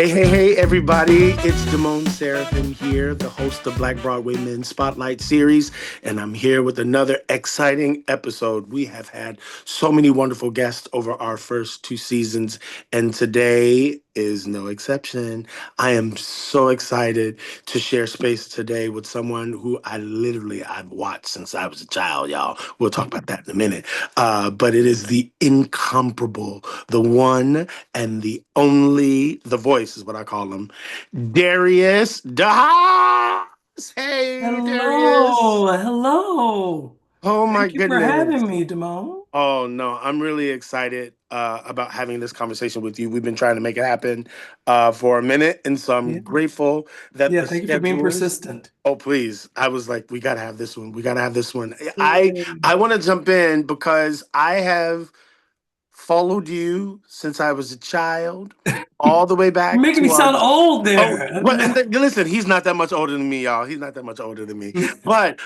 Hey, everybody. It's Damone Seraphin here, the host of Black Broadway Men Spotlight Series, and I'm here with another exciting episode. We have had so many wonderful guests over our first two seasons, and today is no exception. I am so excited to share space today with someone who I've watched since I was a child, y'all. We'll talk about that in a minute. But it is the incomparable, the one and the only, the voice is what I call him, Darius DeHaas. Hey, Darius. Hello, hello. Oh my Thank you for having goodness. me, Damone. Oh no, I'm really excited about having this conversation with you. We've been trying to make it happen for a minute, and so I'm Yeah, grateful that yeah. the Thank you for being schedules. persistent. Oh please, I was like, we gotta have this one. We gotta have this one. I Yay. I want to jump in because I have followed you since I was a child, all the way You're back making me to our. sound old Oh, there. but and listen, he's not that much older than me, y'all. He's not that much older than me. But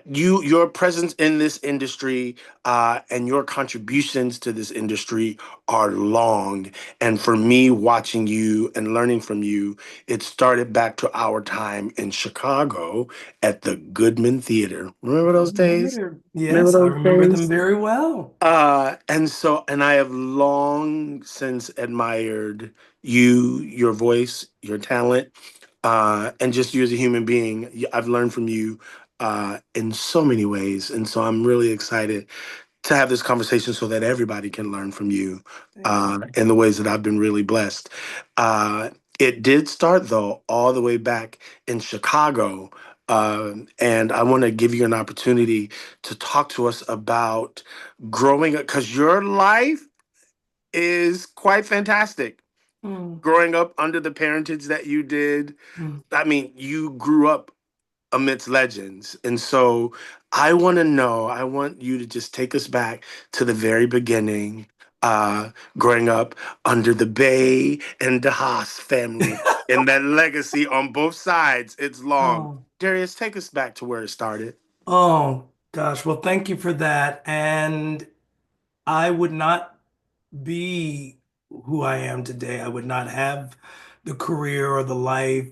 your presence in this industry and your contributions to this industry are long. And for me, watching you and learning from you, it started back to our time in Chicago at the Goodman Theater. Remember those days? Later. Remember Yes, I those remember them days? very well. And I have long since admired you, your voice, your talent, and just you as a human being. I've learned from you in so many ways. And so I'm really excited to have this conversation so that everybody can learn from you Thank you. in the ways that I've been really blessed. Uh, it did start, though, all the way back in Chicago. And I want to give you an opportunity to talk to us about growing up, because your life is quite fantastic. Mm, Growing up under the parentage that you did, mm. I mean, you grew up amidst legends. And so I want to know, I want you to just take us back to the very beginning, growing up under the Bay and the Haas family, and that legacy on both sides. It's long. Oh, Darius, take us back to where it started. oh, gosh. Well, thank you for that. And I would not be who I am today. I would not have the career or the life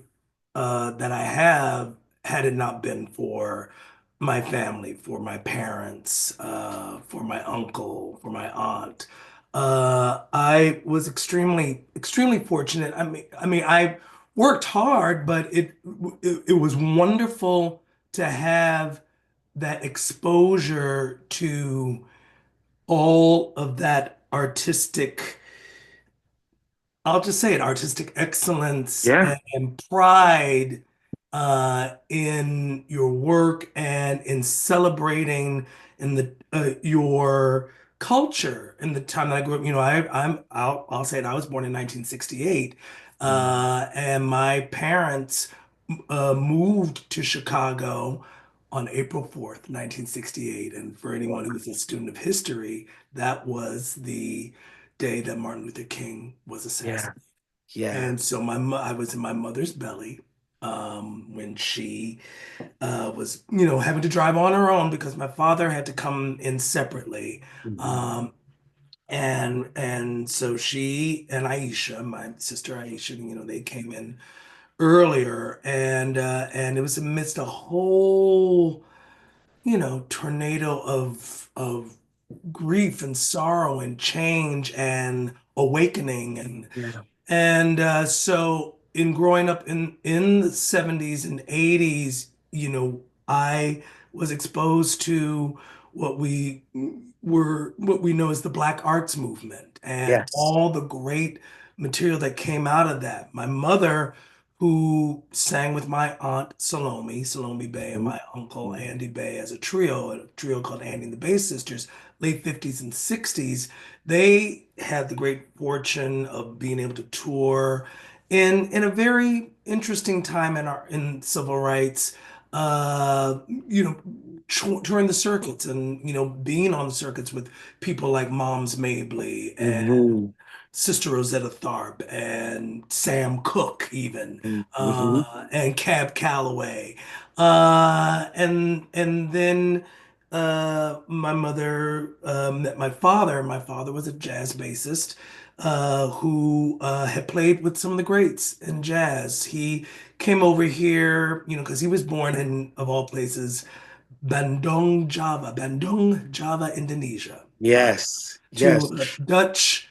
that I have had it not been for my family, for my parents, for my uncle, for my aunt. I was extremely fortunate. I worked hard, but it was wonderful to have that exposure to all of that artistic, I'll just say it, artistic excellence Yeah. and pride in your work and in celebrating in the your culture in the time that I grew up. I'll say it. I was born in 1968, Mhm. and my parents moved to Chicago on April 4th, 1968. And for anyone Wow. who's a student of history, that was the day that Martin Luther King was Yeah. assassinated. Yeah. And so I was in my mother's belly when she was, having to drive on her own because my father had to come in separately. Mhm. Um, and so she and Aisha, my sister Aisha, they came in earlier, and it was amidst a whole, tornado of grief and sorrow and change and awakening Yeah. so in growing up in the 70s and 80s, I was exposed to what what we know as the Black Arts Movement and Yes. all the great material that came out of that. My mother, who sang with my aunt Salome Bay, and Mhm. my uncle Mhm. Andy Bay as a trio called Andy and the Bay Sisters, late 50s and 60s. They had the great fortune of being able to tour in a very interesting time in civil rights. You know, touring the circuits and being on the circuits with people like Moms Mabley and Mhm. Sister Rosetta Tharpe and Sam Cooke, even, Mhm. and Cab Calloway, and then my mother met my father. My father was a jazz bassist, who had played with some of the greats in jazz. He came over here, because he was born in, of all places, Bandung, Java, Indonesia, Yes. to Yes. a Dutch.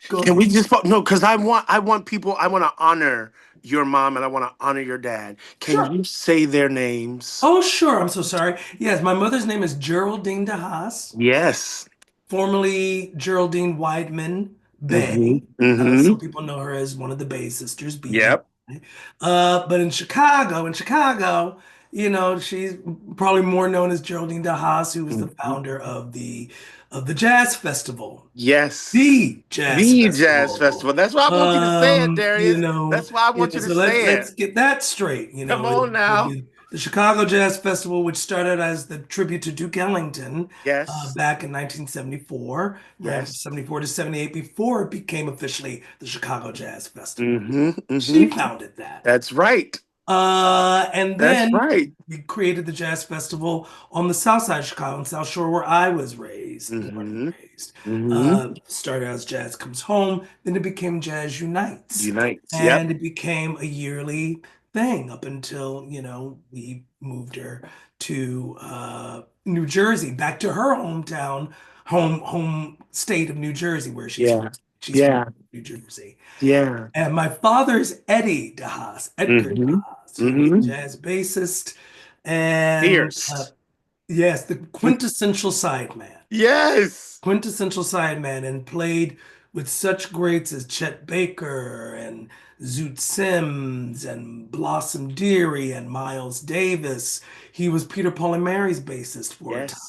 Can Go, we just no, because I want people, I want to honor your mom and I want to honor your dad. Can sure. you say their names? Oh, sure. I'm so sorry. Yes, my mother's name is Geraldine de Haas, Yes. formerly Geraldine Weidman Mm-hmm. Bay. Some Mm-hmm. people know her as one of the Bay sisters, BG. Yep. But in Chicago, she's probably more known as Geraldine de Haas, who was the Mhm. founder of the Jazz Festival, Yes. the Jazz The Jazz Festival. Festival. That's why I want you to say it, You Darius. know, That's why I want you to so let's say let's it. get that straight. Come on now. The Chicago Jazz Festival, which started as the tribute to Duke Ellington Yes. back in 1974, ran from Yes. 74 to 78 before it became officially the Chicago Jazz Festival. Mm-hmm. She Mm-hmm. founded that. That's right. And That's then right. we created the Jazz Festival on the South Side of Chicago, on South Shore, where I was raised, born and Mm-hmm. raised. Mm-hmm. Started as Jazz Comes Home, then it became Jazz Unites, Unites. Yep. and it became a yearly thing up until, we moved her to New Jersey, back to her hometown, home state of New Jersey, where she's from. Yeah. She's from Yeah. New Jersey. Yeah. And my father's Eddie DeHaas, Edgar Mm-hmm. DeHaas. He was a Mm-hmm. jazz bassist and Fierce. yes, the quintessential sideman. Yes. Quintessential sideman and played with such greats as Chet Baker and Zoot Sims and Blossom Dearie and Miles Davis. He was Peter Paul and Mary's bassist for a time.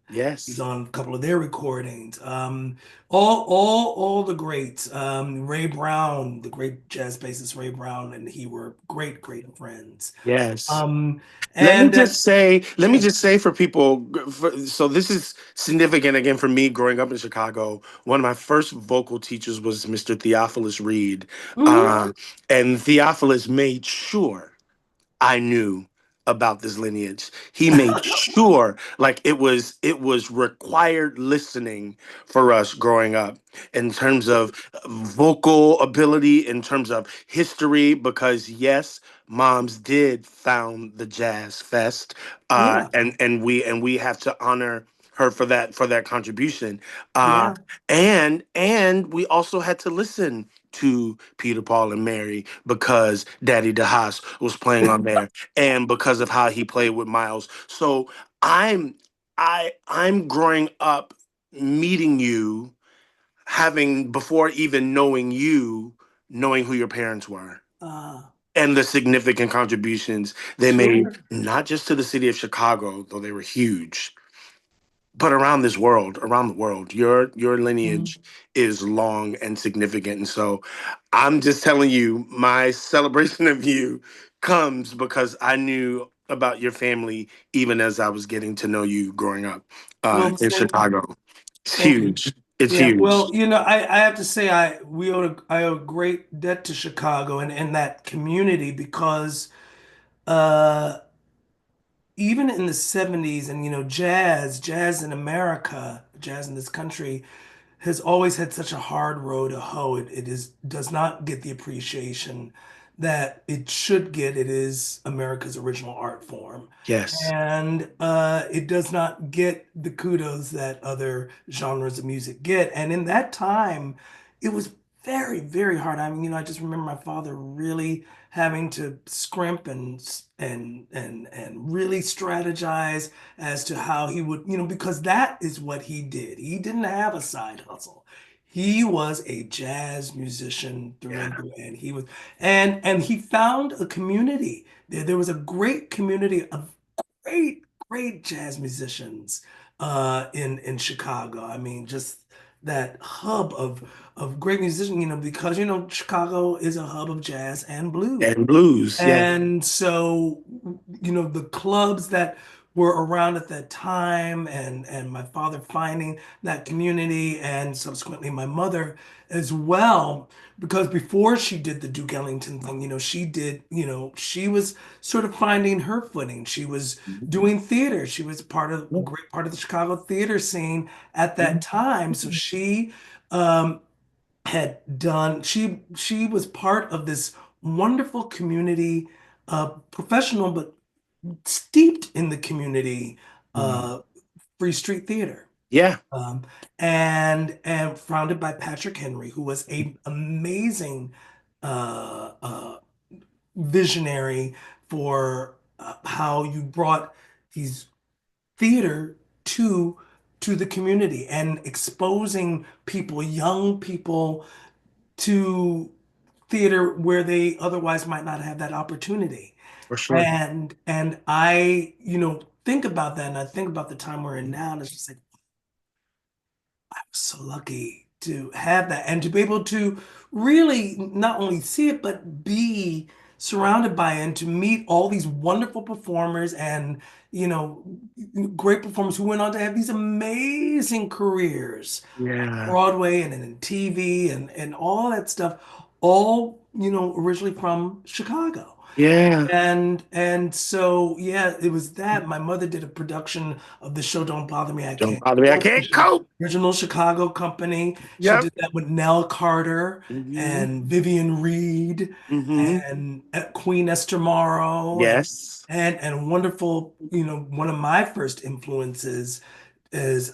Yes. He's Yes. on a couple of their recordings. All the greats. Ray Brown, the great jazz bassist Ray Brown, and he were great, great friends. Yes. Um, and Let me sure. just say for people, so this is significant again for me growing up in Chicago. One of my first vocal teachers was Mr. Theophilus Reed. Mhm. Uh, and Theophilus made sure I knew about this lineage. He made sure like it was required listening for us growing up in terms of vocal ability, in terms of history, because yes, moms did found the Jazz Fest, Yeah, and we have to honor her for that contribution. Uh, yeah. and we also had to listen to Peter, Paul, and Mary because Daddy DeHaas was playing on there, and because of how he played with Miles. So I'm I'm growing up meeting you, having before even knowing you, knowing who your parents were Uh, and the significant contributions they made, sure. not just to the city of Chicago, though they were huge, but around this world, around the world. Your Mhm. lineage is long and significant. And so I'm just telling you, my celebration of you comes because I knew about your family even as I was getting to know you growing up Well, in thank you. Chicago. It's Thank you. huge. It's Yeah, huge. well, I have to say I owe a great debt to Chicago and that community because uh even in the 70s and jazz in America, jazz in this country has always had such a hard road to hoe. It does not get the appreciation that it should get. It is America's original art form. Yes. And it does not get the kudos that other genres of music get. And in that time, it was very, very hard. I mean, I just remember my father really having to scrimp and really strategize as to how he would, because that is what he did. He didn't have a side hustle. He was a jazz musician through and Yeah. through, and and he found a community. There was a great community of great, great jazz musicians in Chicago. I mean, just that hub of great musicians, because Chicago is a hub of jazz and blues. And blues. Yeah. And so, the clubs that were around at that time and my father finding that community and subsequently my mother as well, because before she did the Duke Ellington thing, she was sort of finding her footing. She was doing theater. She was a great part of the Chicago theater scene at that time. So she um, had done, she was part of this wonderful community, professional, but steeped in the community, Mm. uh, Free Street Theater. Yeah, Um, and founded by Patrick Henry, who was a amazing visionary for how you brought these theater to to the community and exposing people, young people, to theater where they otherwise might not have that opportunity. for sure. And I, think about that and I think about the time we're in now, and it's just like so lucky to have that and to be able to really not only see it, but be surrounded by it and to meet all these wonderful performers and, you know, great performers who went on to have these amazing careers at Yeah, Broadway and in TV and all that stuff, all, originally from Chicago. yeah. And so yeah, it was that. My mother did a production of the show Don't Bother Me, I Don't Can't bother me. I Cope, can't which is cope. original Chicago company. She Yep. did that with Nell Carter Hmm. and Vivian Reed Hmm. and Queen Esther Morrow Yes. and wonderful, one of my first influences is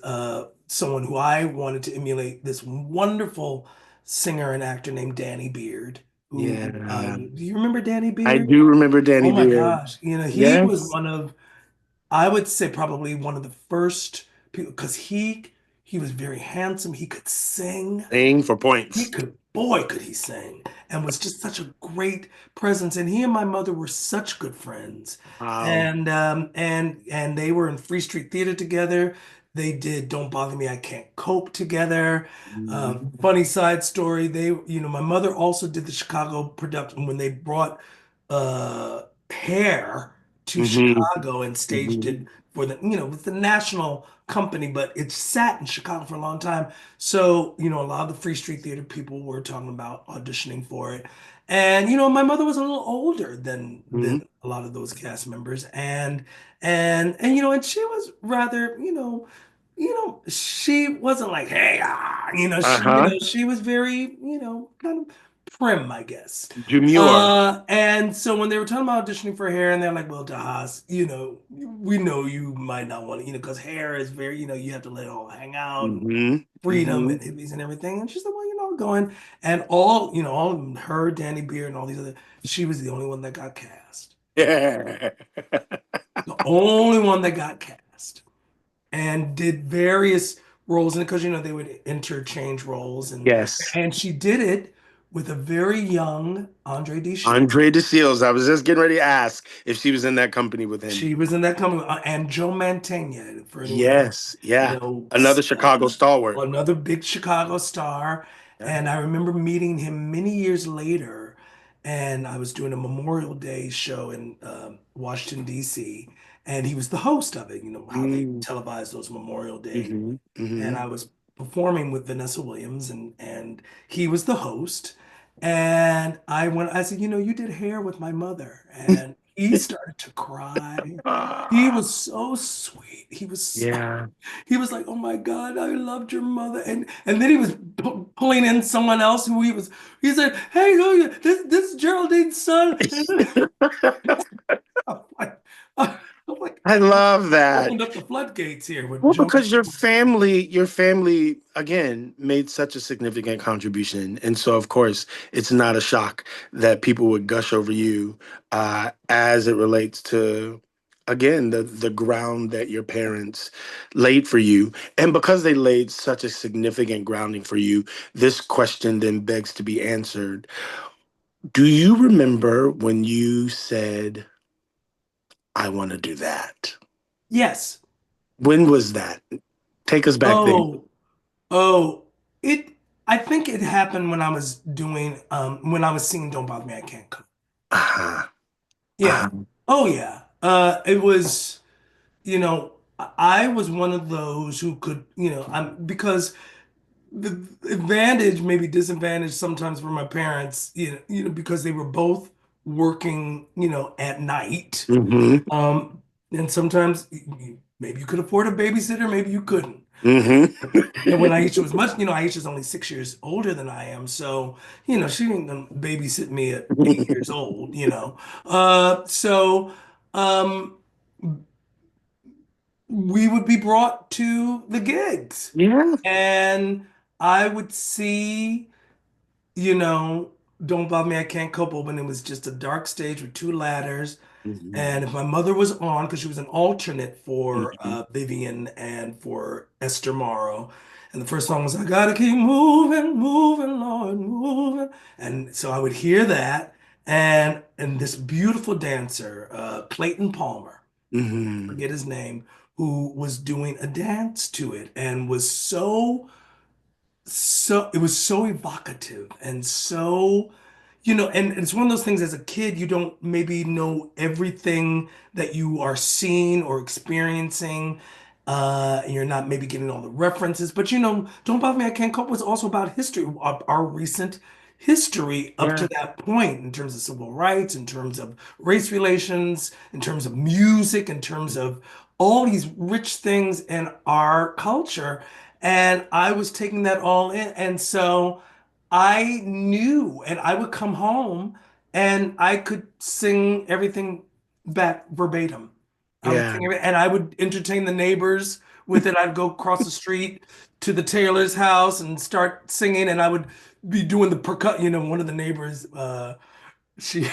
someone who I wanted to emulate, this wonderful singer and actor named Danny Beard, who Yeah. do you remember Danny I Beard? do remember Danny Oh my Beard. gosh. He was Yes. one of, I would say probably one of the first people because he was very handsome. He could sing. Sing for He points. could, boy, could he sing, and was just such a great presence. And he and my mother were such good friends, Wow. and they were in Free Street Theater together. They did "Don't Bother Me, I Can't Cope" together. Mhm. Funny side story, my mother also did the Chicago production when they brought Hair to Mhm. Chicago and staged it Mhm. for with the national company, but it sat in Chicago for a long time. So, a lot of the Free Street Theater people were talking about auditioning for it. And, my mother was a little older than Mhm. a lot of those cast members. And she was rather, she wasn't like, hey, Uh-huh. she was very, kind of prim, I guess. Demure. And so when they were talking about auditioning for Hair, and they're like, well, Haas, we know you might not want to, because Hair is very, you have to let it all hang out and Mhm. freedom and Mhm. hippies and everything. And she said, well, going. And all of them, her, Danny Beard, and all these other, she was the only one that got cast. Yeah. The only one that got cast and did various roles in it because, they would interchange roles. And, Yes. and she did it with a very young Andre DeShie. Andre DeSeals. I was just getting ready to ask if she was in that company with him. She was in that company, and Joe Mantegna, for anyone, Yes. Yeah. s- Another Chicago stalwart. another big Chicago star. Yeah. And I remember meeting him many years later, and I was doing a Memorial Day show in Washington, D.C., and he was the host of it, how they Mm. televise those Memorial Day. Mhm. And Mhm. I was performing with Vanessa Williams, and he was the host. And I said, you did Hair with my mother. And he started to cry. He Ah, was so sweet. yeah. He was like, "Oh my God, I loved your mother," and then he was pulling in someone else who he said, "Hey, look, this is Geraldine's son." I'm like, I'm like, I love that. opened up the floodgates here with Well, Joe. because your family, again, made such a significant contribution. And so, of course, it's not a shock that people would gush over you as it relates to, again, the ground that your parents laid for you. And because they laid such a significant grounding for you, this question then begs to be answered. Do you remember when you said, I want to do that? Yes. When was that? Take us back there. Oh, oh, it. I think it happened when I was singing "Don't Bother Me, I Can't Cook." Uh-huh. Yeah. Uh-huh. Oh yeah. It was. I was one of those who could, because the advantage, maybe disadvantage sometimes for my parents, because they were both working, at night. Mhm. And sometimes Maybe you could afford a babysitter, maybe you couldn't. And when Mm-hmm. Aisha was much, Aisha's only 6 years older than I am. So, she ain't gonna babysit me at 8 years old. So um we would be brought to the gigs Yeah. and I would see, you know, Don't Bother Me, I Can't Cope when it was just a dark stage with two ladders. Hmm. And if my mother was on, because she was an alternate for Hmm. Vivian and for Esther Morrow, and the first song was "I Gotta Keep Moving, Moving, Lord, Moving," and so I would hear that, and this beautiful dancer, Clayton Palmer, Hmm. forget his name, who was doing a dance to it, and was so it was so evocative and so and it's one of those things as a kid you don't maybe know everything that you are seeing or experiencing, and you're not maybe getting all the references, but Don't Bother Me, I Can't Cope was also about history, our recent history up to Yeah. that point, in terms of civil rights, in terms of race relations, in terms of music, in terms of all these rich things in our culture. And I was taking that all in. And so I knew, and I would come home and I could sing everything back verbatim. I would Yeah. sing it, and I would entertain the neighbors with it. I'd go across the street to the Taylor's house and start singing, and I would be doing the percut. One of the neighbors, she,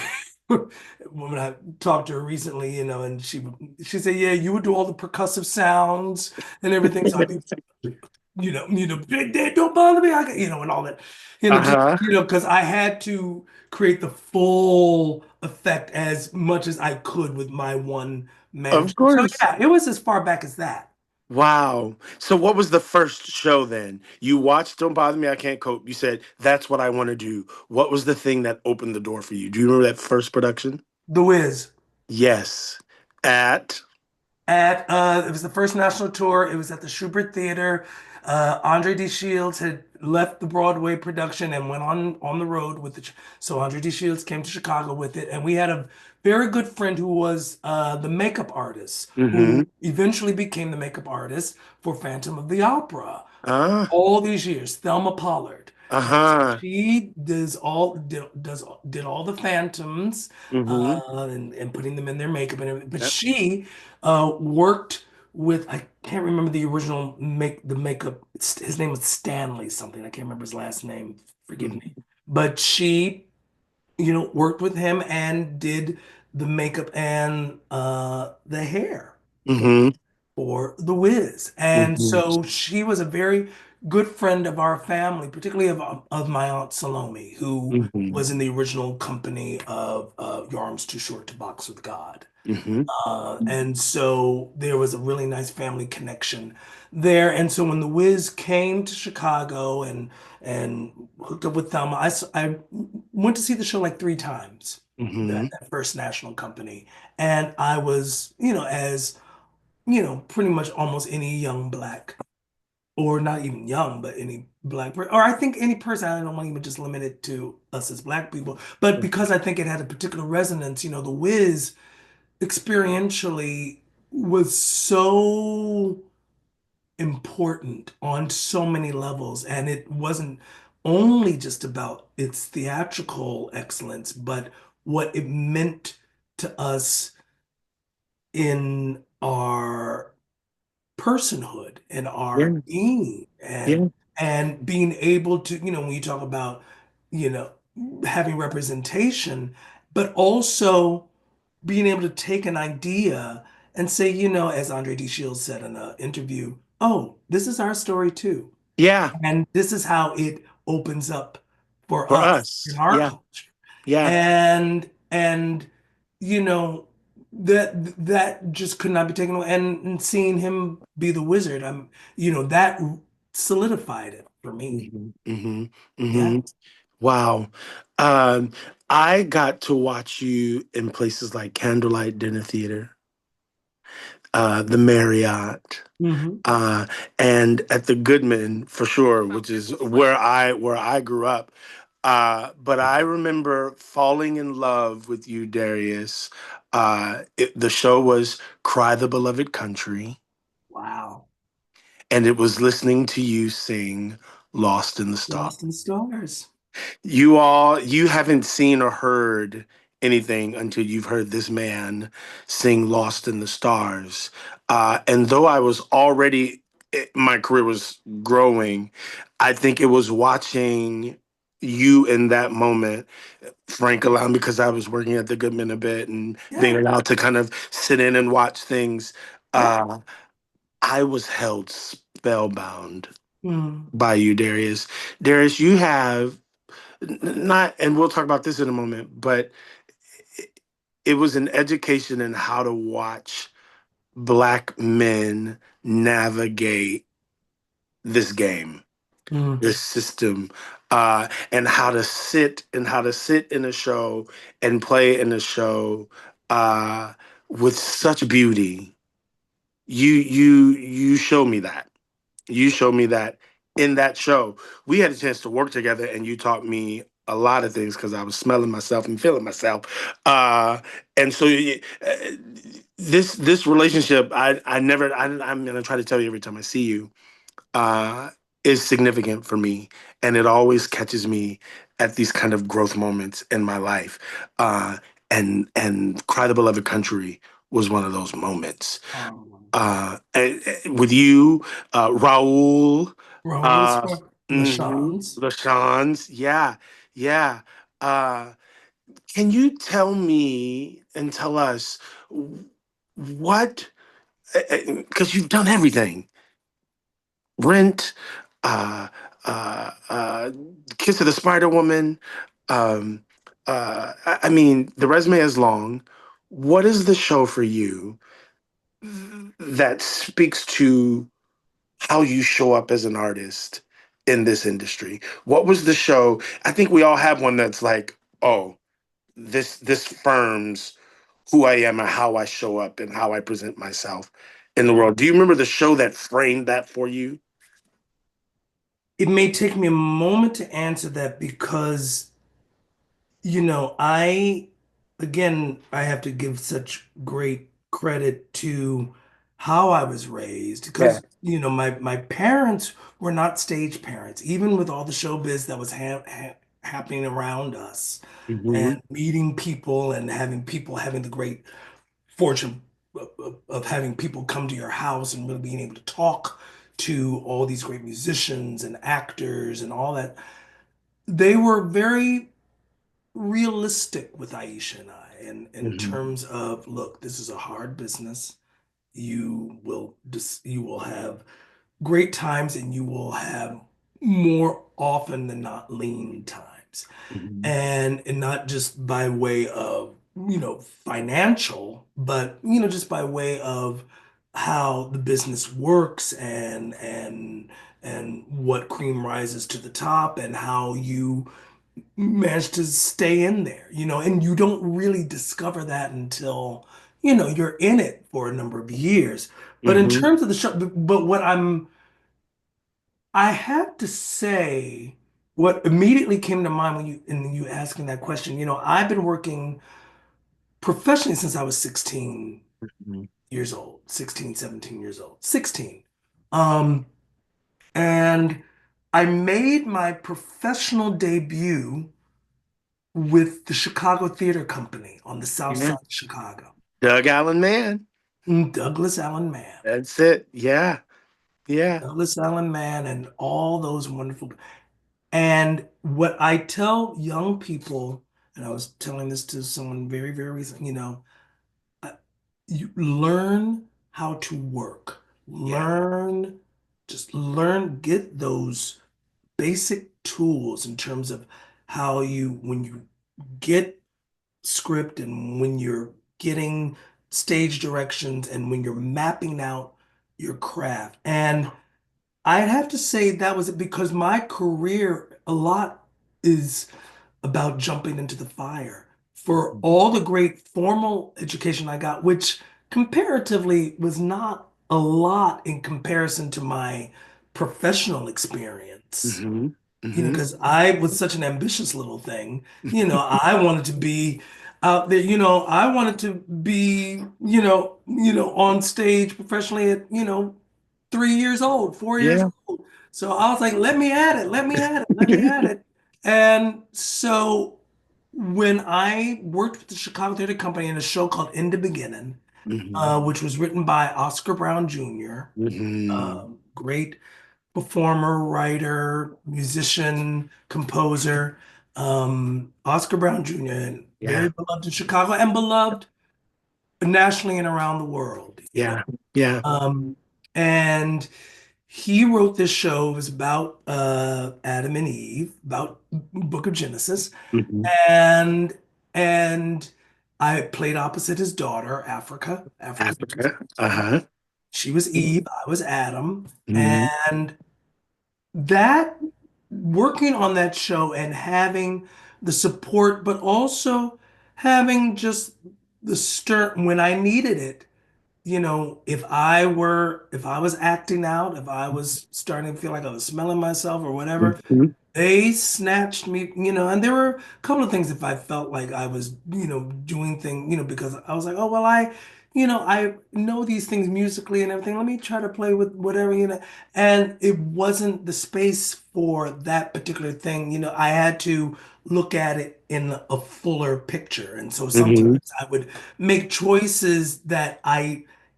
when I talked to her recently, and she said, "Yeah, you would do all the percussive sounds and everything." So I'd be don't bother me. And all that, just, Uh-huh. because I had to create the full effect as much as I could with my one man. Of So course. yeah, it was as far back as that. Wow. So what was the first show then? You watched Don't Bother Me, I Can't Cope. You said, that's what I want to do. What was the thing that opened the door for you? Do you remember that first production? The Wiz. Yes. At It was the first national tour. It was at the Schubert Theater. Andre D. Shields had left the Broadway production and went on the road with it. So Andre D. Shields came to Chicago with it, and we had a very good friend who was the makeup artist, mm-hmm. who eventually became the makeup artist for Phantom of the Opera Ah. all these years, Thelma Pollard. And so Uh-huh. she did all the phantoms, Mm-hmm. and putting them in their makeup and everything. But Yep. she worked with, I can't remember the original the makeup. His name was Stanley something. I can't remember his last name. Forgive Mm-hmm. me. But she, worked with him and did the makeup and the hair Mm-hmm. for The Wiz. And Mm-hmm. so she was a very good friend of our family, particularly of my Aunt Salome, who Mm-hmm. was in the original company of Your Arm's Too Short to Box with God. Mm-hmm. And so there was a really nice family connection there. And so when The Wiz came to Chicago and hooked up with Thelma, I went to see the show like 3 times, Mm-hmm. that first national company. And I was, as pretty much almost any young black, or not even young, but any black person, or I think any person, I don't want to even just limit it to us as black people, but because I think it had a particular resonance, The Wiz experientially was so important on so many levels. And it wasn't only just about its theatrical excellence, but what it meant to us in our personhood and our Yeah. being, and Yeah. being able to, when you talk about, you know, having representation, but also being able to take an idea and say, as Andre D. Shields said in an interview, oh, this is our story too. Yeah. And this is how it opens up for For us in us. our Yeah. culture. Yeah. And you know that just could not be taken away. And seeing him be the wizard, that solidified it for me. Mm-hmm. Mm-hmm. Yeah. Mm-hmm. Wow. Um, I got to watch you in places like Candlelight Dinner Theater, the Marriott, Hmm. uh, and at the Goodman for sure, which is where I grew up. But I remember falling in love with you, Darius. The show was "Cry the Beloved Country." Wow. And it was listening to you sing Lost in the Stars. Lost in Stars. You haven't seen or heard anything until you've heard this man sing Lost in the Stars. And though I was already, my career was growing, I think it was watching you in that moment, Frank allowed, because I was working at the Goodman a bit and being Yeah. allowed to kind of sit in and watch things. Yeah. Uh, I was held spellbound Mm, by you, Darius. Darius, you have not, and we'll talk about this in a moment, but it, it was an education in how to watch Black men navigate this game, mm, this system, and how to sit in a show and play in a show uh, with such beauty. You show me that. You showed me that in that show. We had a chance to work together, and you taught me a lot of things because I was smelling myself and feeling myself. And so this relationship, I never. I'm gonna try to tell you every time I see you, uh, is significant for me, and it always catches me at these kind of growth moments in my life. And Cry the Beloved Country was one of those moments. um, With you, Raul, Raoul's uh, for LaShawns. LaShawns, yeah, yeah. Uh, can you tell me and tell us what, because you've done everything, Rent, uh, uh, Kiss of the Spider Woman. Um, I mean, the resume is long. What is the show for you that speaks to how you show up as an artist in this industry? What was the show? I think we all have one that's like, oh, this firms who I am and how I show up and how I present myself in the world. Do you remember the show that framed that for you? It may take me a moment to answer that because, again, I have to give such great credit to how I was raised Yeah. because, my parents were not stage parents, even with all the showbiz that was happening around us Hmm. and meeting people and having people having the great fortune of having people come to your house and really being able to talk to all these great musicians and actors and all that. They were very realistic with Aisha and I, and in Hmm. terms of, look, this is a hard business. You will have great times and you will have more often than not lean times. Hmm. And not just by way of, financial, but, just by way of how the business works and what cream rises to the top and how you manage to stay in there, and you don't really discover that until, you're in it for a number of years. But in Hmm. terms of the show, but I have to say, what immediately came to mind when you asking that question, I've been working professionally since I was 16 years old, 16, 17 years old, 16. Um, and I made my professional debut with the Chicago Theater Company on the South Yeah. Side of Chicago. Doug Allen Man. Douglas Allen Mann. That's it. Yeah. Yeah. Douglas Allen Mann and all those wonderful. And what I tell young people, and I was telling this to someone very, very recent, uh, you learn how to work. Yeah. Get those basic tools in terms of when you get script and when you're getting stage directions and when you're mapping out your craft. And I'd have to say that was it because my career a lot is about jumping into the fire. For all the great formal education I got, which comparatively was not a lot in comparison to my professional experience, Hmm. Hmm. because I was such an ambitious little thing, I wanted to be out there, I wanted to be, on stage professionally at, 3 years old, 4 years Yeah. old. So I was like, let me at it, let me at it, let me at it. And so when I worked with the Chicago Theater Company in a show called In the Beginning, Hmm. which was written by Oscar Brown Jr., Hmm. great performer, writer, musician, composer, Oscar Brown Jr., and very Yeah. beloved in Chicago and beloved nationally and around the world, you know. Yeah. Yeah. Um, and he wrote this show. It was about Adam and Eve, about Book of Genesis, Hmm. and and I played opposite his daughter, Africa. Africa, Africa. Uh-huh. she was Eve, I was Adam, Hmm. and that working on that show and having the support, but also having just the stern when I needed it. You know, if I was acting out, if I was starting to feel like I was smelling myself or whatever, Hmm. they snatched me, and there were a couple of things if I felt like I was, doing things, because I was like, oh, well, I know these things musically and everything. Let me try to play with whatever, And it wasn't the space for that particular thing. I had to look at it in a fuller picture. And so Hmm. sometimes I would make choices that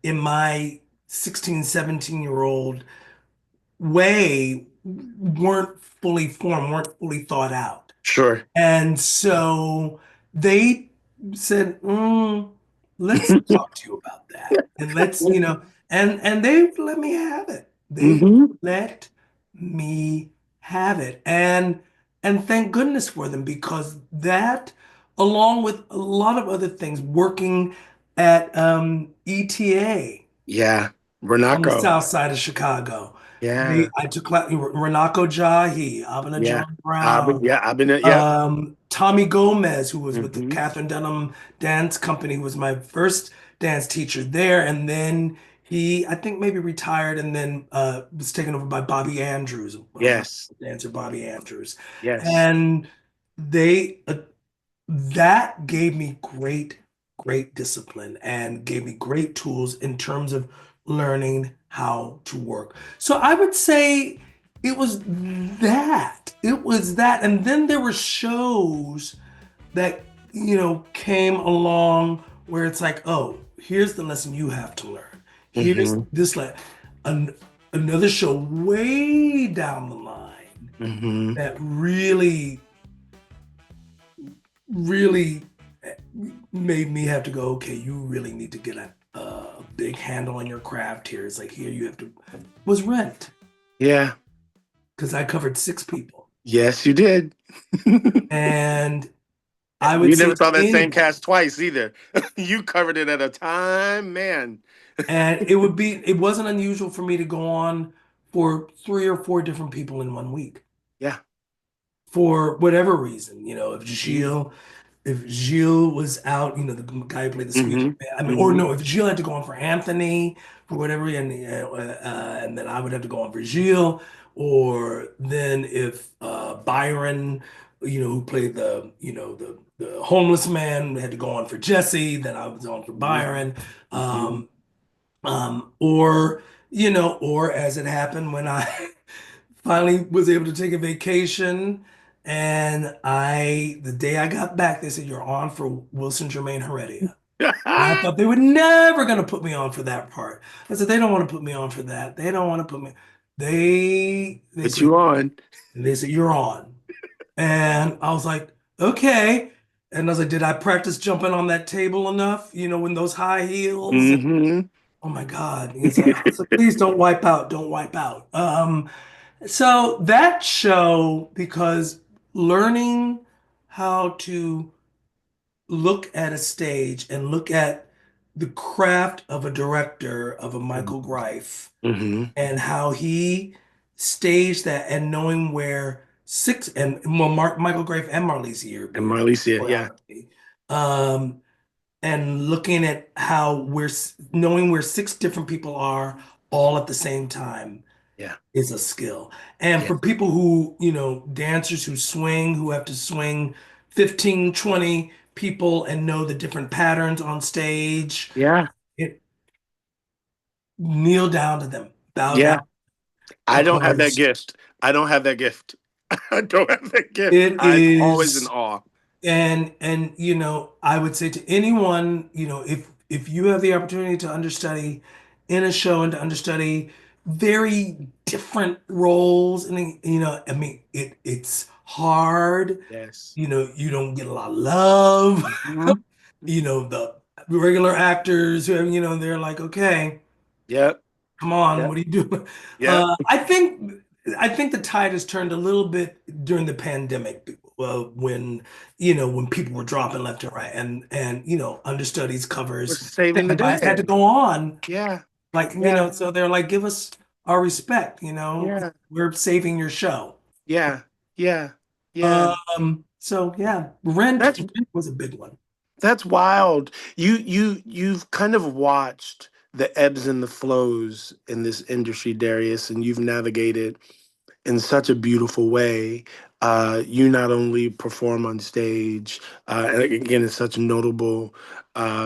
in my 16, 17-year-old way weren't fully formed, weren't fully thought out. Sure. And so they said, let's talk to you about that. And let's, and they let me have it. They Hmm. let me have it. And thank goodness for them because that, along with a lot of other things, working at ETA Yeah. on the Renaco. south side of Chicago. Yeah. I took Renako Jahi, Abena Yeah. John Brown, I've been, yeah. Tommy Gomez, who was with the Hmm. Catherine Dunham Dance Company, who was my first dance teacher there. And then I think maybe retired and then was taken over by Bobby Andrews, my Yes. dancer Bobby Andrews. Yes. And they that gave me great discipline and gave me great tools in terms of learning how to work. So I would say it was that. It was that. And then there were shows that, came along where it's like, oh, here's the lesson you have to learn. Here's Hmm. this an, another show way down the line Hmm. that really made me have to go, okay, you really need to get a big handle on your craft here. It's like, here you have to, was Rent, Yeah. because I covered six people. Yes, you did. And I would You say never to saw that same anybody, cast twice either. You covered it at a time, man. and it wasn't unusual for me to go on for three or four different people in 1 week Yeah. for whatever reason. If Hmm. Gilles was out, the guy who played the squeaky, Hmm. I mean, or Hmm. no, if Gilles had to go on for Anthony for whatever, and then I would have to go on for Gilles, or then if Byron, who played the homeless man, had to go on for Jesse, then I was on for Byron, Hmm. um, or as it happened when I finally was able to take a vacation. And the day I got back, they said, you're on for Wilson Germain Heredia. And I thought they were never going to put me on for that part. I said, they don't want to put me on for that. They don't want to put me. They Put said, you on. you're on. And I was like, okay. And I was like, did I practice jumping on that table enough? In those high heels? Hmm. Oh my God. It's like, so please don't wipe out. Don't wipe out. So that show, because learning how to look at a stage and look at the craft of a director, of a Michael Greif, Hmm. and how he staged that, and knowing where well, Michael Greif and Marlise And Yearby Marlicia, yeah. choreography, um, and looking at how knowing where six different people are all at the same time Yeah. is a skill. And Yeah. for people who, dancers who swing, who have to swing 15, 20 people and know the different patterns on stage, Yeah. it kneel down to them, bow down, Yeah. I of don't have that course. gift. I don't have that gift. I don't have that gift. It I'm always in is, awe. and I would say to anyone, if you have the opportunity to understudy in a show and to understudy very different roles, and I mean, it's hard. Yes. You don't get a lot of love. Mhm. The regular actors who, they're like, okay, Yep. come on, Yep. what are you doing? Yep. I think the tide has turned a little bit during the pandemic, when when people were dropping left and right, and understudies, We're covers, saving the standbys had day. to go on, Yeah. like Yeah. so they're like, give us our respect, Yeah. we're saving your show. Yeah. Yeah. Yeah. So yeah, Rent That's was a big one. that's wild. You've kind of watched the ebbs and the flows in this industry, Darius, and you've navigated in such a beautiful way. You not only perform on stage, and again, it's such notable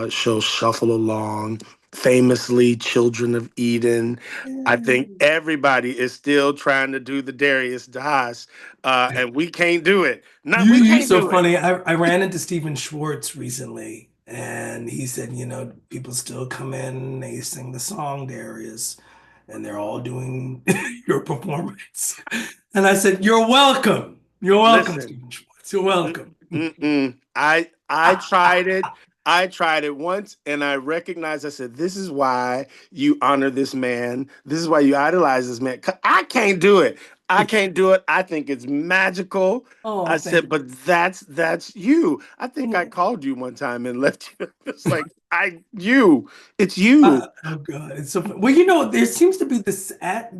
shows, Shuffle Along, famously Children of Eden. I think Yay. everybody is still trying to do the Darius DeHaas, and we can't do it. Not we You can't so do it. funny. I ran into Stephen Schwartz recently, and he said, people still come in, they sing the song Darius, and they're all doing your performance. And I said, you're welcome. You're welcome, Listen. Stephen Schwartz. You're welcome. Mm-mm. I tried it. I tried it once and I recognized, I said, this is why you honor this man. This is why you idolize this man. 'Cause I can't do it. I can't do it. I think it's magical. I Oh, thank said, but that's you. I think I you. called you one time and left you. It's like you. It's you. Oh God, it's so fun. Well, there seems to be this at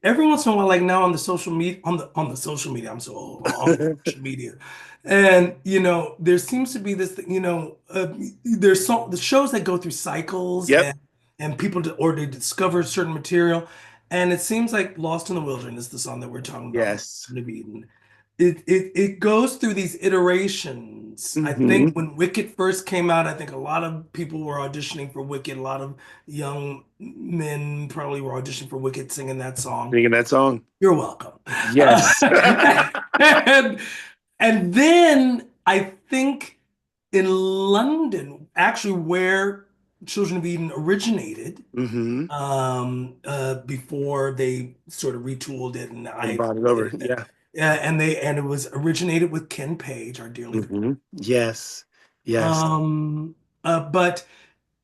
every once in a while, like now on the social media, on the social media. I'm so old, on social media, and there seems to be this, there's the shows that go through cycles, Yep. and people or they discover certain material, and it seems like Lost in the Wilderness, the song that we're talking about, Yes. Garden of Eden, it goes through these iterations. I think Hmm. when Wicked first came out, I think a lot of people were auditioning for Wicked. A lot of young men probably were auditioning for Wicked, singing that song. Singing that song. You're welcome. Yes. And, and then I think in London, actually where Children of Eden originated, Hmm. before they sort of retooled it, and And I brought it over. Yeah. and it was originated with Ken Page, our dearly departed. Yes. Yes. Um, but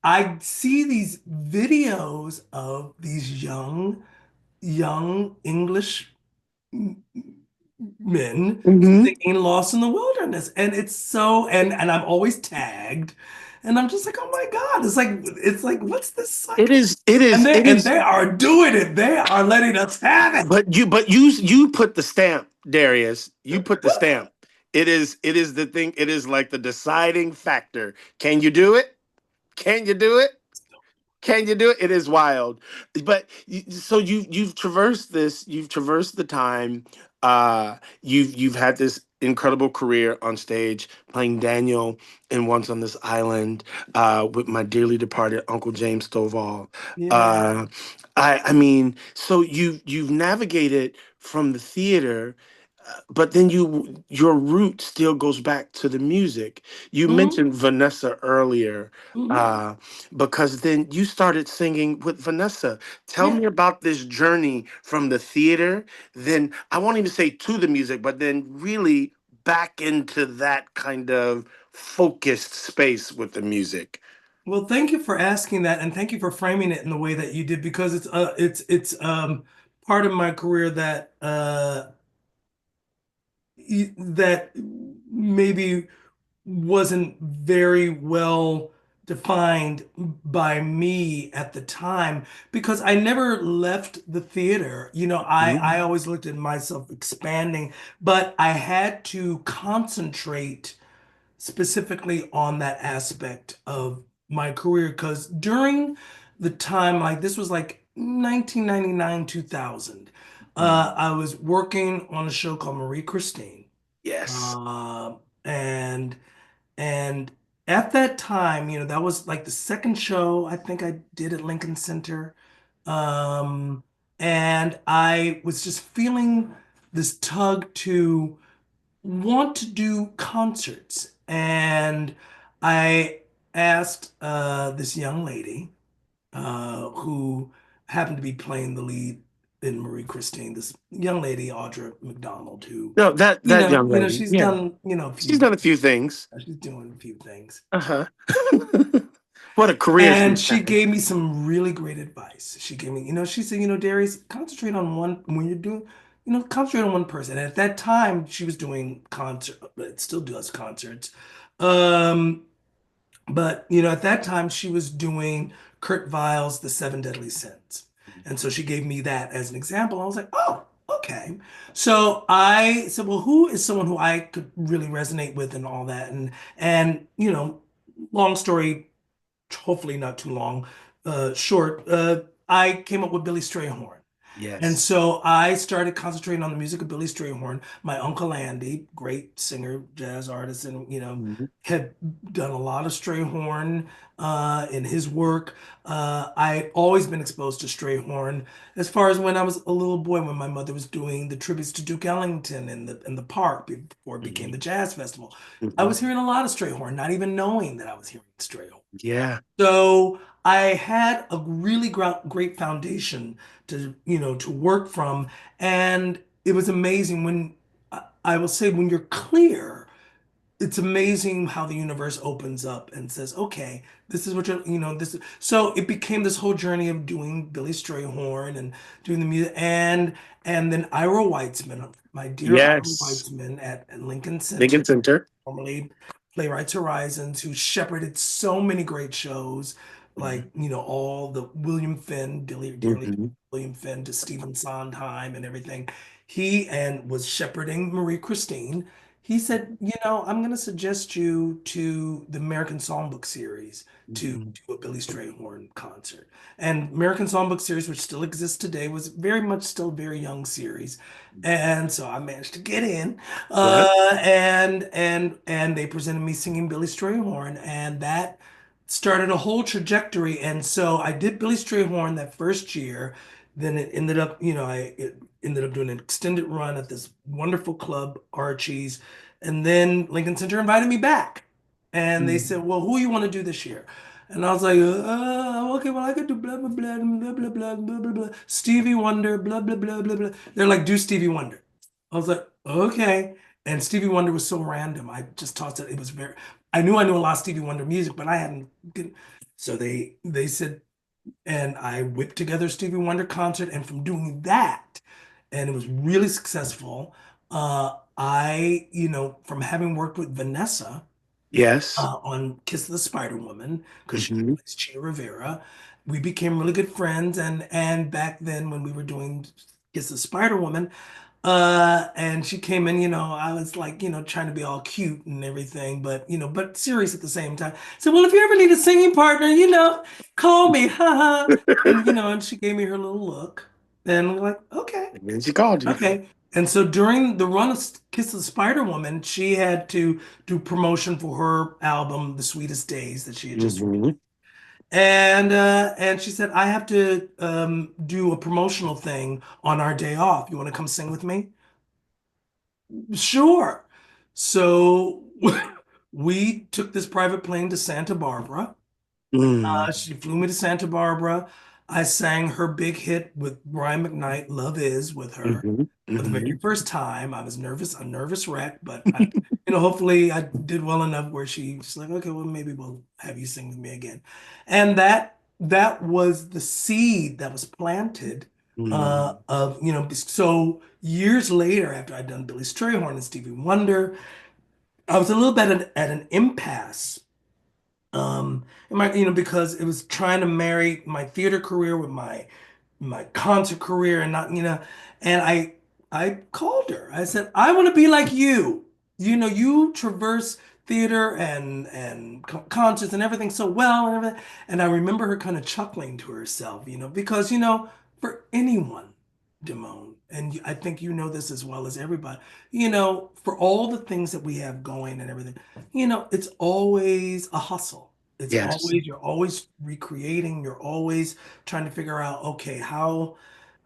I see these videos of these young English men Hmm. singing "Lost in the Wilderness," and it's so, and I'm always tagged, and I'm just like, oh my God, it's like, what's this It cycle? is. It And is. they It and is. they are doing it. They are letting us have it. But you put the stamp, Darius. You put the stamp. It is. It is the thing. It is like the deciding factor. Can you do it? Can you do it? Can you do it? It is wild. But so you've traversed this. You've traversed the time. You've had this incredible career on stage, playing Daniel in Once on This Island, with my dearly departed Uncle James Stovall. Yeah. Uh, I mean, so you've navigated from the theater, but then your root still goes back to the music. You Mhm, mentioned Vanessa earlier, mhm. uh, because then you started singing with Vanessa. Tell Yeah. me about this journey from the theater. Then I won't even say to the music, but then really back into that kind of focused space with the music. Well, thank you for asking that, and thank you for framing it in the way that you did, because it's part of my career that maybe wasn't very well defined by me at the time, because I never left the theater. I always looked at myself expanding, but I had to concentrate specifically on that aspect of my career, because during the time, like this was like 1999, 2000, Mhm. I was working on a show called Marie Christine. Yes. Uh, and and at that time, that was like the second show I think I did at Lincoln Center. Um, And I was just feeling this tug to want to do concerts. And I asked this young lady who happened to be playing the lead in Marie Christine, this young lady, Audra McDonald, who, No, that young lady. she's Yeah. done, a She's few, done a few things. she's doing a few things. Uh-huh. What a career And she's she had. gave me some really great advice. She gave me, she said, Darius, concentrate on one when you're doing, concentrate on one person. And at that time, she was doing concert, but still does concerts. Um, but at that time, she was doing Kurt Weill's The Seven Deadly Sins. And so she gave me that as an example. I was like, oh, okay. So I said, well, who is someone who I could really resonate with and all that? And long story hopefully not too long, short, I came up with Billy Strayhorn. And Yes. so I started concentrating on the music of Billy Strayhorn. My uncle Andy, great singer, jazz artist, and Mhm. had done a lot of Strayhorn in his work. I had always been exposed to Strayhorn as far as when I was a little boy, when my mother was doing the tributes to Duke Ellington in the park before it became the Mhm. jazz festival. I Mhm. was hearing a lot of Strayhorn, not even knowing that I was hearing Strayhorn. Yeah. So I had a really great foundation to work from. And it was amazing when I will say, when you're clear, it's amazing how the universe opens up and says, okay, this is what this is. So it became this whole journey of doing Billy Strayhorn and doing the music and then Ira Weitzman, my dear Ira Yes. Weitzman at Lincoln Center, Lincoln Center. formerly Playwrights Horizons, who shepherded so many great shows, like, Mhm. all the William Finn, dearly Mhm. William Finn to Stephen Sondheim and everything. He and was shepherding Marie Christine. He said, I'm going to suggest you to the American Songbook series to Mhm. do a Billy Strayhorn concert. And American Songbook series, which still exists today, was very much still a very young series. And so I managed to get in. Yeah. And they presented me singing Billy Strayhorn, and that started a whole trajectory. And so I did Billy Strayhorn that first year. Then it ended up, it ended up doing an extended run at this wonderful club, Archie's. And then Lincoln Center invited me back. And they said, Mhm. well, who you want to do this year? And I was like, okay, well, I could do blah, blah, blah, blah, blah, blah, blah, blah, blah. Stevie Wonder, blah, blah, blah, blah, blah. They're like, do Stevie Wonder. I was like, okay. And Stevie Wonder was so random. I just tossed it. It was very, I knew a lot of Stevie Wonder music, but I hadn't. So they said, and I whipped together a Stevie Wonder concert. And from doing that, and it was really successful, from having worked with Vanessa Yes. on Kiss of the Spider Woman, because she Mhm. plays Chia Rivera, we became really good friends. And back then, when we were doing Kiss of the Spider Woman, and she came in, I was like, trying to be all cute and everything, but serious at the same time. So, well, if you ever need a singing partner, call me, haha. And she gave me her little look. And we're like, okay, And then she called you. okay. And so during the run of Kiss of the Spider Woman, she had to do promotion for her album, The Sweetest Days, that she had just. Mhm. And she said, I have to do a promotional thing on our day off. You want to come sing with me? Sure. So we took this private plane to Santa Barbara. Mm. She flew me to Santa Barbara. I sang her big hit with Brian McKnight, Love Is, with her Mhm. for the very Mhm. first time. I was nervous, a nervous wreck, but hopefully I did well enough where she's like, okay, well, maybe we'll have you sing with me again. And that was the seed that was planted Mm. so years later, after I'd done Billy Strayhorn and Stevie Wonder, I was a little bit at an impasse. Because it was trying to marry my theater career with my concert career and not, and I called her. I said, I want to be like you. You traverse theater and concerts and everything so well and everything. And I remember her kind of chuckling to herself, because for anyone, Damone, and I think you know this as well as everybody, for all the things that we have going and everything, it's always a hustle. Yes. You're always recreating, you're always trying to figure out, okay, how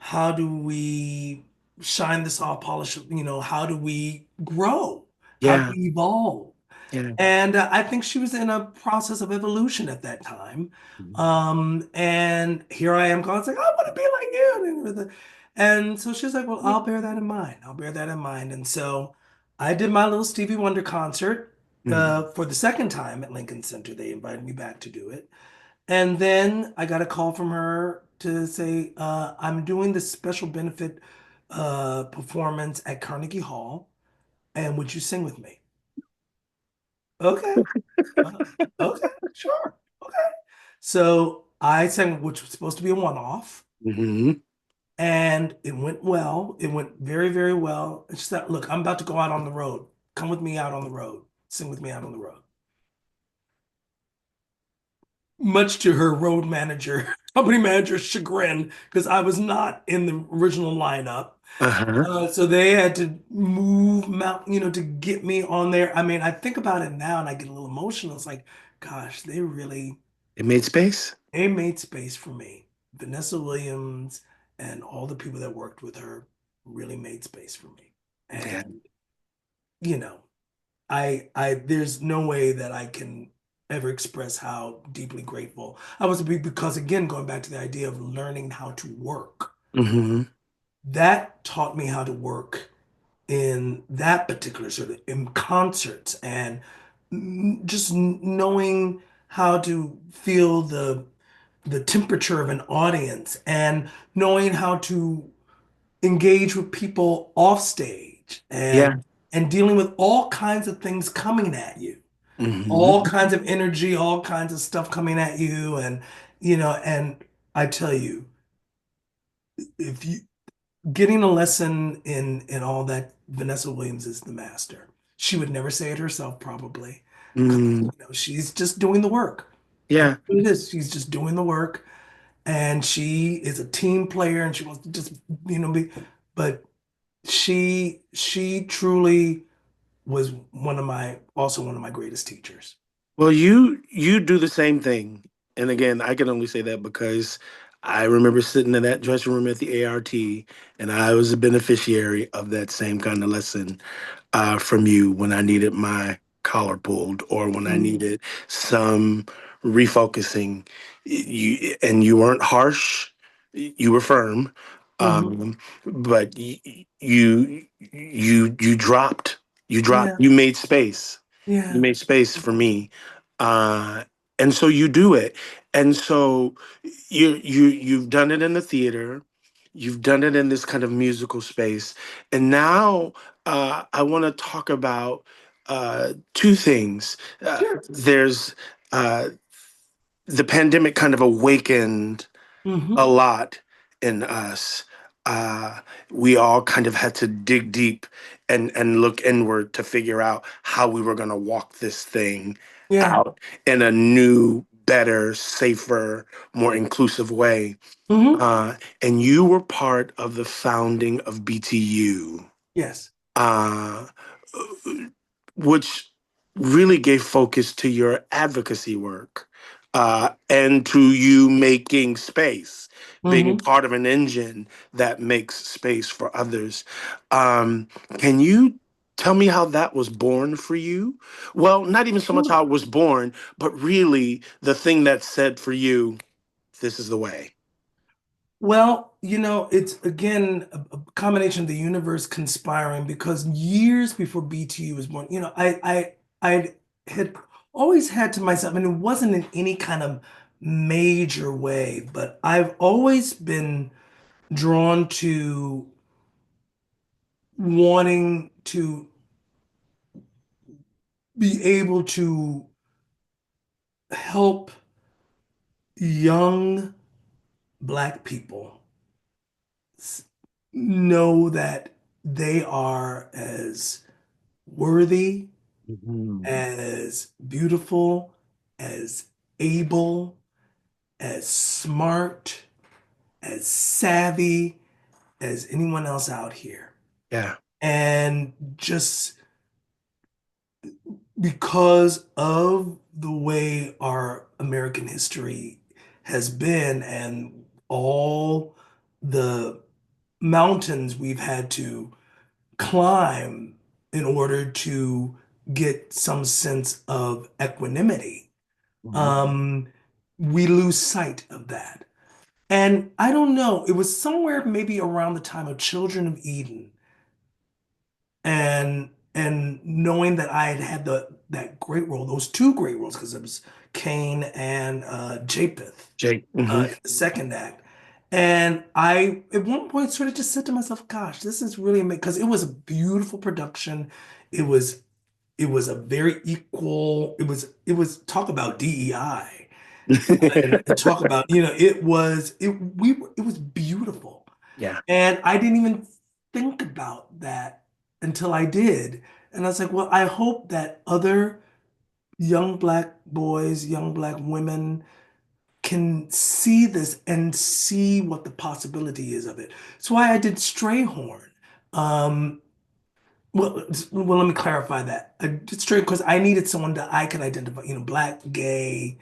how do we shine this off, polish, how do we grow? How do Yeah. we evolve? Yeah. And I think she was in a process of evolution at that time. And here I am going, it's like, I want to be like you. And so she's like, well, I'll bear that in mind. I'll bear that in mind. And so I did my little Stevie Wonder concert Mhm. for the second time at Lincoln Center. They invited me back to do it. And then I got a call from her to say, I'm doing this special benefit performance at Carnegie Hall, and would you sing with me? Okay. Uh, okay, sure. Okay. So I sang, which was supposed to be a one-off, Mhm. and it went well. It went very, very well. And she said, look, I'm about to go out on the road. Come with me out on the road. Sing with me out on the road. Much to her road manager, company manager's chagrin, because I was not in the original lineup. Uh-huh. So they had to move mount, to get me on there. I mean, I think about it now and I get a little emotional. It's like, gosh, It made space. they made space for me. Vanessa Williams and all the people that worked with her really made space for me. Yeah. And, you know, there's no way that I can ever express how deeply grateful I was to be because again, going back to the idea of learning how to work, Hmm. that taught me how to work in that particular sort of in concerts and just knowing how to feel the temperature of an audience and knowing how to engage with people off stage Yeah. and dealing with all kinds of things coming at you, all Hmm. kinds of energy, all kinds of stuff coming at you, and I tell you, if you getting a lesson in all that, Vanessa Williams is the master. She would never say it herself, probably. Mm. She's just doing the work. That's Yeah. what it is. She's just doing the work, and she is a team player, and she wants to just, be. But she truly was also one of my greatest teachers. Well, you do the same thing. And again, I can only say that because I remember sitting in that dressing room at the ART and I was a beneficiary of that same kind of lesson from you when I needed my collar pulled or when I Mhm. needed some refocusing. You weren't harsh, you were firm, Mhm. but you dropped, Yeah, you made space. You yeah. made space for me, uh, and so you do it. And so you've done it in the theater, you've done it in this kind of musical space, and now I want to talk about two things. Sure. There's uh, the pandemic kind of awakened a Hmm. lot in us. Uh, we all kind of had to dig deep and look inward to figure out how we were going to walk this thing Yeah. out in a new, better, safer, more inclusive way. Hmm. And you were part of the founding of BTU. Yes. Uh, which really gave focus to your advocacy work and to you making space, being Hmm. part of an engine that makes space for others. Um, can you tell me how that was born for you? Well, not even so much Sure. how it was born, but really the thing that said for you, this is the way. Well, it's again a combination of the universe conspiring because years before BTU was born, I had always had to myself, and it wasn't in any kind of major way, but I've always been drawn to wanting to be able to help young Black people know that they are as worthy, Mhm. as beautiful, as able, as smart, as savvy as anyone else out here. Yeah. And just because of the way our American history has been and all the mountains we've had to climb in order to get some sense of equanimity. Mhm. Um, we lose sight of that. And I don't know, it was somewhere maybe around the time of Children of Eden and knowing that I had had that great role, those two great roles, because it was Cain and Japheth Jake. Hmm. in the second act. And I, at one point, sort of just said to myself, "Gosh, this is really amazing," because it was a beautiful production. It was it was a very equal. It was talk about DEI and talk about it was beautiful. Yeah. And I didn't even think about that until I did. And I was like, well, I hope that other young black boys, young black women can see this and see what the possibility is of it. That's why I did Strayhorn. Um, well, let me clarify that. I did Stray because I needed someone that I could identify, black, gay,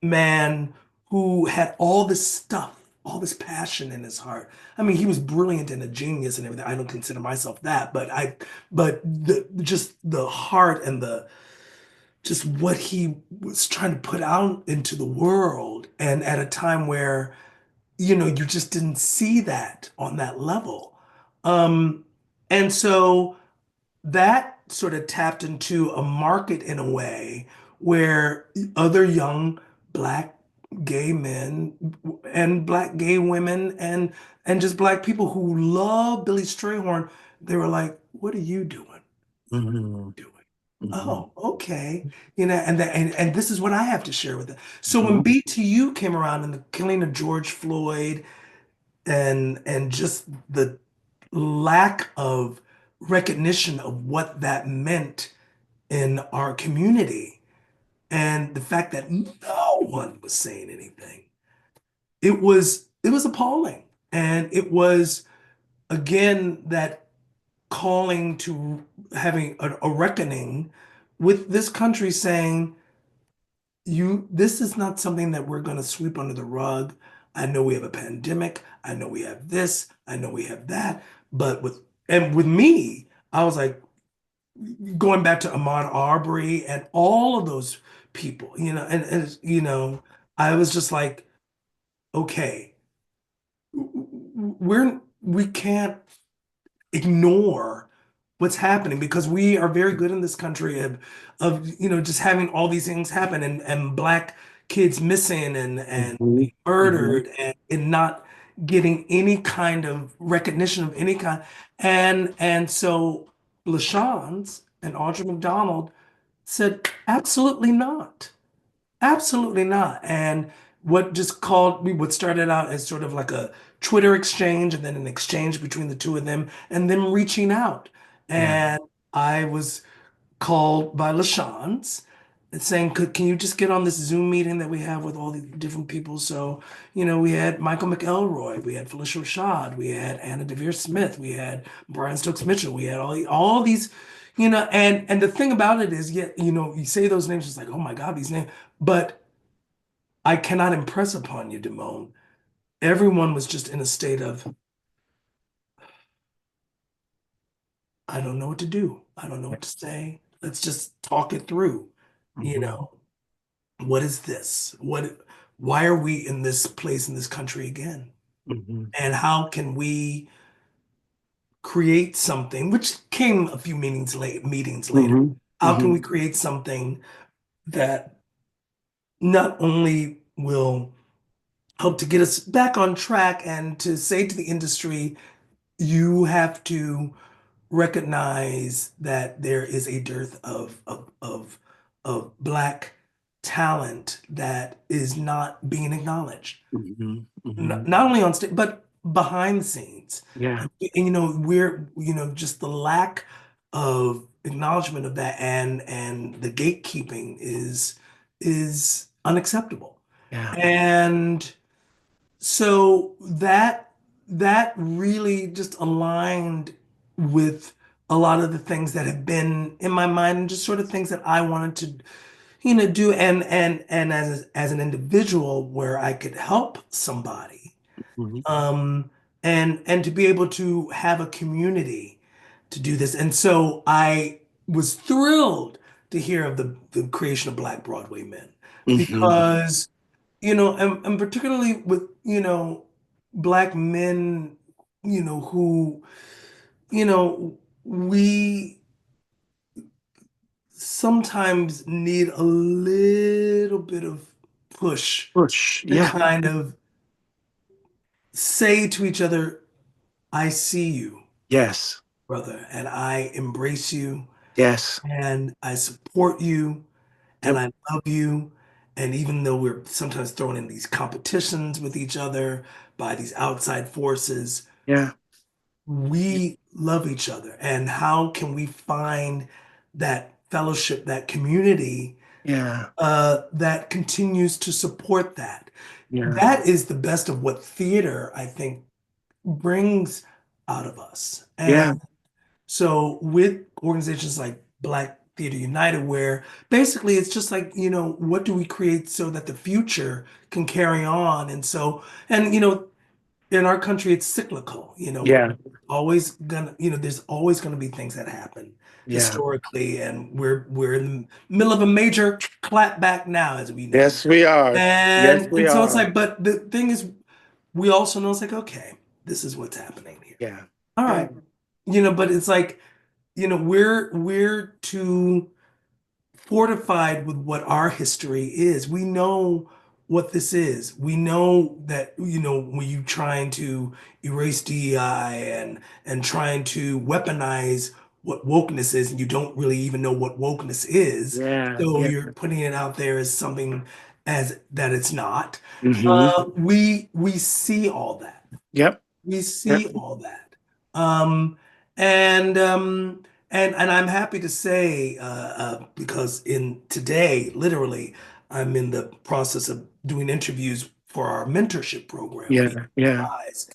man who had all this stuff, all this passion in his heart. I mean, he was brilliant and a genius and everything. I don't consider myself that, but just the heart and the just what he was trying to put out into the world, and at a time where you just didn't see that on that level. Um, and so that sort of tapped into a market in a way where other young black gay men and black gay women and just black people who love Billy Strayhorn, they were like, "What are you doing? Hmm. Doing? Hmm. Oh, okay." And this is what I have to share with them. So when Hmm. BTU came around and the killing of George Floyd and just the lack of recognition of what that meant in our community and the fact that no one was saying anything, it was appalling. And it was again that calling to having a reckoning with this country saying, this is not something that we're going to sweep under the rug. I know we have a pandemic. I know we have this. I know we have that. But with me, I was like going back to Ahmaud Arbery and all of those people, I was just like, okay, we can't ignore what's happening because we are very good in this country of just having all these things happen and black kids missing and Hmm. being Hmm. murdered and not getting any kind of recognition of any kind. And so LaShawn's and Audra McDonald said, absolutely not. Absolutely not. And what started out as sort of like a Twitter exchange and then an exchange between the two of them and them reaching out. Yeah. And I was called by LaShawn's and saying, can you just get on this Zoom meeting that we have with all the different people? So, we had Michael McElroy, we had Felicia Rashad, we had Anna Devere Smith, we had Brian Stokes Mitchell, we had all these, and the thing about it is, yet, you say those names, it's like, oh my God, these names. But I cannot impress upon you, Damone. Everyone was just in a state of, I don't know what to do. I don't know what to say. Let's just talk it through. You Hmm. know, what is this? Why are we in this place in this country again? Hmm. And how can we create something, which came a few meetings later. Hmm. How can Hmm. we create something that not only will help to get us back on track and to say to the industry, you have to recognize that there is a dearth of Black talent that is not being acknowledged, Hmm. Hmm. not only on stage but behind the scenes. Yeah. And just the lack of acknowledgement of that and the gatekeeping is unacceptable. Yeah. And so that really just aligned with a lot of the things that have been in my mind and just sort of things that I wanted to, do and as an individual where I could help somebody. Hmm. Um, and to be able to have a community to do this. And so I was thrilled to hear of the creation of Black Broadway Men Hmm. because, and particularly with, Black men, who, we sometimes need a little bit of push Push. to Yeah. kind of say to each other, I see you, Yes. brother, and I embrace you, Yes. and I support you, and Yep. I love you. And even though we're sometimes thrown in these competitions with each other by these outside forces, Yeah. we love each other. And how can we find that fellowship, that community Yeah. that continues to support that? Yeah. That is the best of what theater, I think, brings out of us. Yeah. And so with organizations like Black Theater United, where basically it's just like, what do we create so that the future can carry on? And so, and in our country, it's cyclical. Yeah. There's always gonna be things that happen Yeah. historically, and we're in the middle of a major clapback now, as we know. Yes, we are. Yes, And we and so it's are. like, but the thing is, we also know it's like, okay, this is what's happening here. Yeah. All Yeah. right. But it's like, we're too fortified with what our history is. We know what this is. We know that, when you trying to erase DEI and trying to weaponize what wokeness is, and you don't really even know what wokeness is. Yeah. So Yeah. you're putting it out there as something as that it's not. Hmm. We see all that. Yep. We Yep. see all that. Um, and and I'm happy to say, because in today, literally, I'm in the process of doing interviews for our mentorship program, Yeah. Yeah. Rise.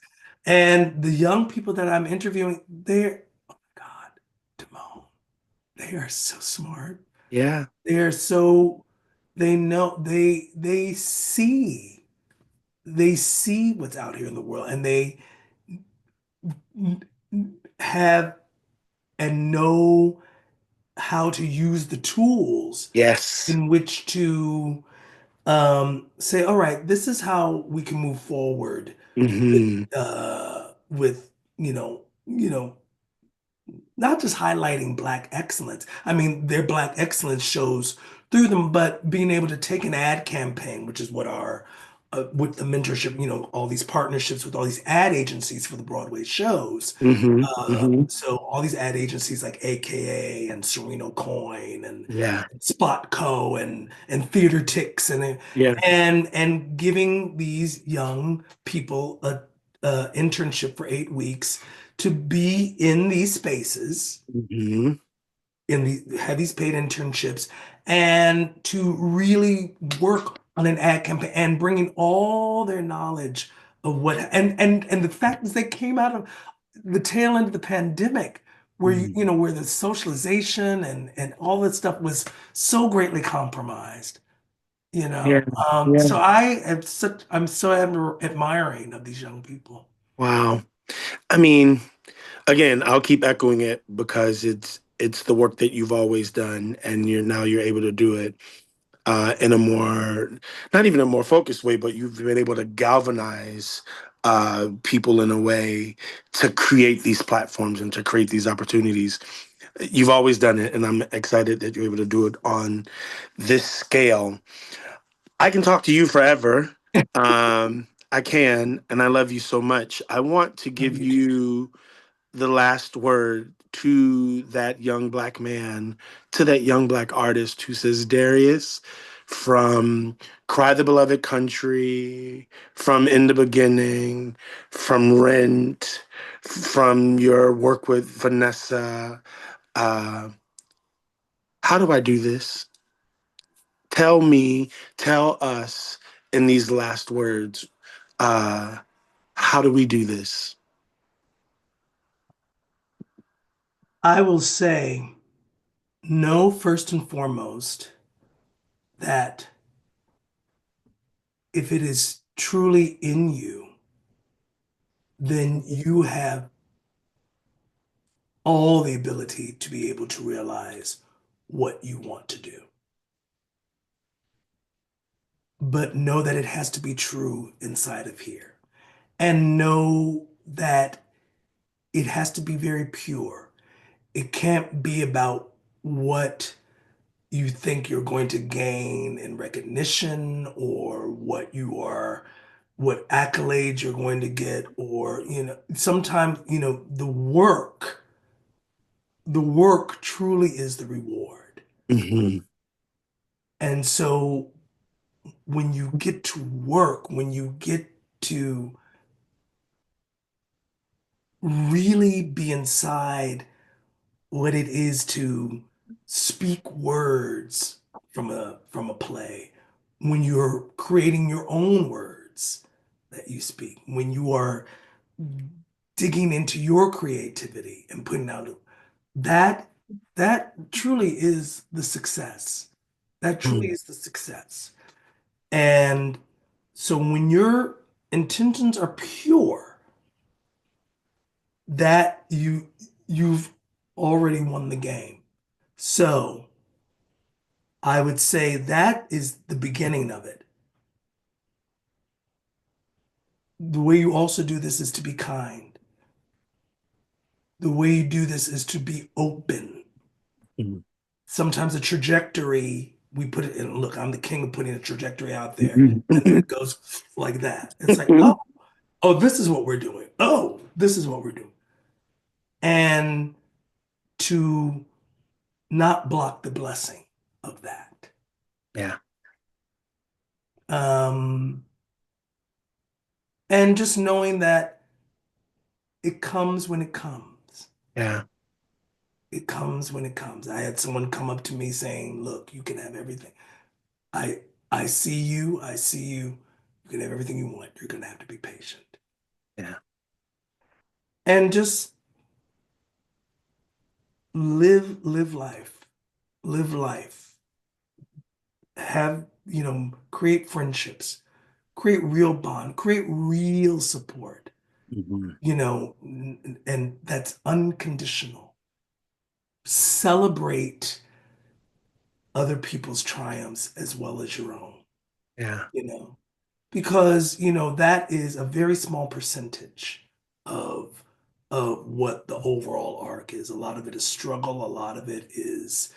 And the young people that I'm interviewing, oh my God, Timon, they are so smart. Yeah. They are so, they know, they see what's out here in the world, and they have and know how to use the tools Yes. in which to say, all right, this is how we can move forward Hmm. with not just highlighting Black excellence. I mean, their Black excellence shows through them, but being able to take an ad campaign, which is what our with the mentorship, all these partnerships with all these ad agencies for the Broadway shows. Hmm. Hmm. So all these ad agencies like AKA and Sereno Coin Yeah. and Spot Co and Theater Ticks Yeah. and giving these young people a internship for 8 weeks to be in these spaces, Hmm. have these paid internships, and to really work on an ad campaign and bringing all their knowledge of what and the fact is they came out of the tail end of the pandemic where where the socialization and all that stuff was so greatly compromised. Yeah. So Yeah. I'm so admiring of these young people. Wow. I mean, again, I'll keep echoing it because it's the work that you've always done, and you're able to do it in a more, not even a more focused way, but you've been able to galvanize people in a way to create these platforms and to create these opportunities. You've always done it, and I'm excited that you're able to do it on this scale. I can talk to you forever. I can, and I love you so much. I want to Love give you too. you the last word to that young Black man, to that young Black artist who says, Darius, from Cry the Beloved Country, from In the Beginning, from Rent, from your work with Vanessa, uh, how do I do this? Tell me, tell us in these last words, uh, how do we do this? I will say, know first and foremost that if it is truly in you, then you have all the ability to be able to realize what you want to do. But know that it has to be true inside of here. And know that it has to be very pure. It can't be about what you think you're going to gain in recognition or what accolades you're going to get, or, sometimes, the work truly is the reward. Hmm. And so when you get to work, when you get to really be inside what it is to speak words from a play, when you're creating your own words that you speak, when you are digging into your creativity and putting out that that truly is the success. That truly is the success. And so when your intentions are pure, that you've already won the game. So I would say that is the beginning of it. The way you also do this is to be kind. The way you do this is to be open. Sometimes a trajectory, we put it in, look, I'm the king of putting a trajectory out there, and then it goes like that. It's like, oh, this is what we're doing. Oh, this is what we're doing. And to not block the blessing of that. Yeah, Um, and just knowing that it comes when it comes. yeah, It comes when it comes. I had someone come up to me saying, "Look, you can have everything. I I see you. I see you. You can have everything you want. You're gonna have to be patient." yeah, And just live life. Live life. Have, create friendships, create real bond, create real support, hmm, and that's unconditional. Celebrate other people's triumphs as well as your own, yeah, you know, because, that is a very small percentage of what the overall arc is. A lot of it is struggle, a lot of it is,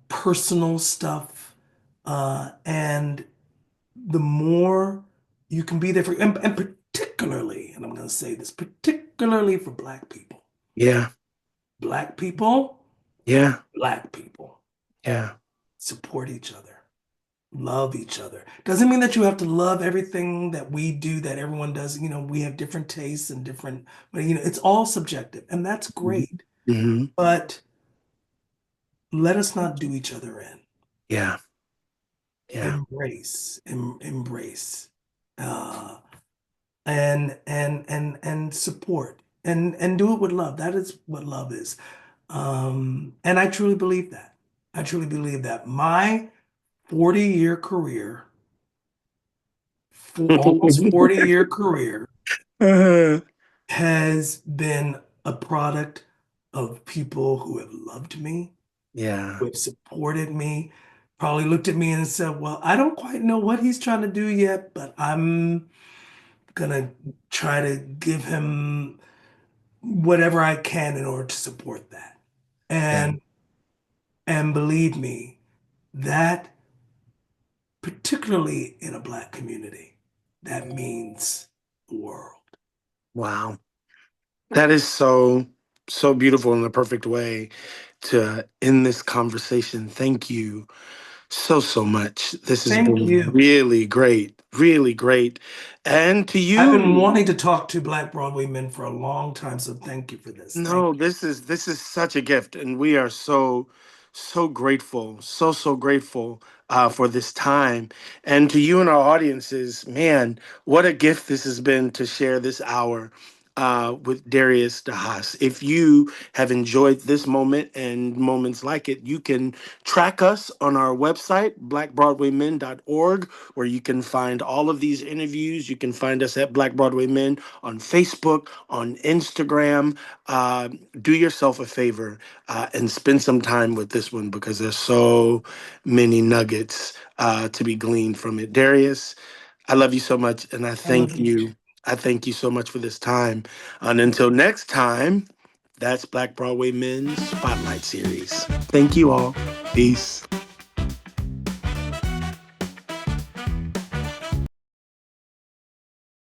personal stuff. And the more you can be there for, and particularly, and I'm going to say this, particularly for yeah, Black people, yeah, Black people, yeah, support each other, love each other. Doesn't mean that you have to love everything that we do, that everyone does. We have different tastes and different, but, it's all subjective, and that's great. hmm, But let us not do each other in. yeah, yeah, Embrace, uh, and support, and do it with love. That is what love is. And I truly believe that. I truly believe that my 40-year career, for almost 40-year career, uh, has been a product of people who have loved me, yeah, who have supported me, probably looked at me and said, "Well, I don't quite know what he's trying to do yet, but I'm gonna try to give him whatever I can in order to support that." yeah. And believe me, that, particularly in a Black community, that means the world. Wow. That is so, so beautiful in the perfect way to end this conversation. Thank you so, so much. This has Thank been you. really great, really great. And to I've been you, wanting to talk to Black Broadway men for a long time, so thank you for this. Thank no, this is such a gift, and we are so, so grateful, so, so grateful for this time. And to you and our audiences, man, what a gift this has been to share this hour with Darius the Haas. If you have enjoyed this moment and moments like it, you can track us on our website, blackbroadwaymen.org, where you can find all of these interviews. You can find us at Black Broadway Men on Facebook, on Instagram. Do yourself a favor and spend some time with this one because there's so many nuggets to be gleaned from it. Darius, I love you so much, and I I love thank you too. you. I thank you so much for this time. And until next time, that's Black Broadway Men's Spotlight Series. Thank you all. Peace.